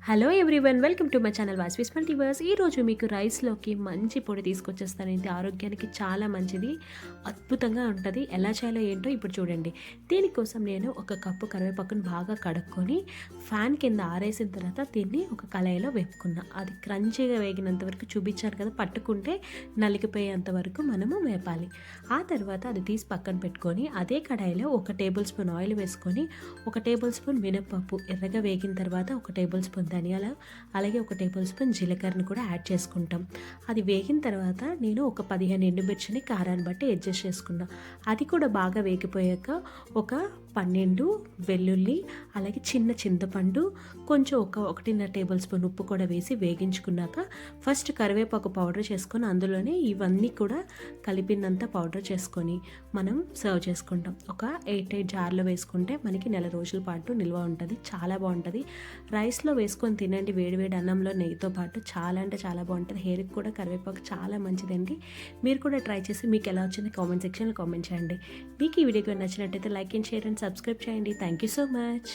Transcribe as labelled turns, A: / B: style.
A: Hello everyone, welcome to my channel Vasvi multiverse. ఈరోజు మీకు రైస్లోకి మంచి పొడి తీసుకొచ్చేస్తాను. ఇది ఆరోగ్యానికి చాలా మంచిది, అద్భుతంగా ఉంటుంది. ఎలా చేయాలో ఏంటో ఇప్పుడు చూడండి. దీనికోసం నేను ఒక కప్పు కరివేపాకును బాగా కడుక్కొని ఫ్యాన్ కింద ఆరేసిన తర్వాత దీన్ని ఒక కళాయిలో వేపుకున్నా. అది క్రంచీగా వేగినంత వరకు చూపించాను కదా, పట్టుకుంటే నలిగిపోయేంత వరకు మనము వేపాలి. ఆ తర్వాత అది తీసి పక్కన పెట్టుకొని అదే కడాయిలో ఒక టేబుల్ స్పూన్ ఆయిల్ వేసుకొని ఒక టేబుల్ స్పూన్ మినప్పప్పు ఎర్రగా వేగిన తర్వాత ఒక టేబుల్ స్పూన్ ధనియాలు, అలాగే ఒక టేబుల్ స్పూన్ జీలకర్రను కూడా యాడ్ చేసుకుంటాం. అది వేగిన తర్వాత నేను ఒక 15 ఎండుమిర్చిని కారాన్ని బట్టి అడ్జస్ట్ చేసుకున్నా. అది కూడా బాగా వేగిపోయాక ఒక 12 వెల్లుల్లి, అలాగే చిన్న చింతపండు, కొంచెం 1.5 టేబుల్ స్పూన్ ఉప్పు కూడా వేసి వేగించుకున్నాక ఫస్ట్ కరివేపాకు పౌడర్ చేసుకొని అందులోనే ఇవన్నీ కూడా కలిపినంత పౌడర్ చేసుకొని మనం సర్వ్ చేసుకుంటాం. ఒక 8 జార్లో వేసుకుంటే మనకి నెల రోజుల పాటు నిల్వ ఉంటుంది. చాలా బాగుంటుంది. రైస్లో వేసుకొని తినండి, వేడివేడి అన్నంలో నెయ్యితో పాటు. చాలా అంటే చాలా బాగుంటుంది. హెయిర్కి కూడా కరివేపాకు చాలా మంచిదండి. మీరు కూడా ట్రై చేసి మీకు ఎలా వచ్చింది కామెంట్ సెక్షన్లో కామెంట్ చేయండి. మీకు ఈ వీడియో నచ్చినట్టయితే like and share and subscribe చేయండి. Thank you so much.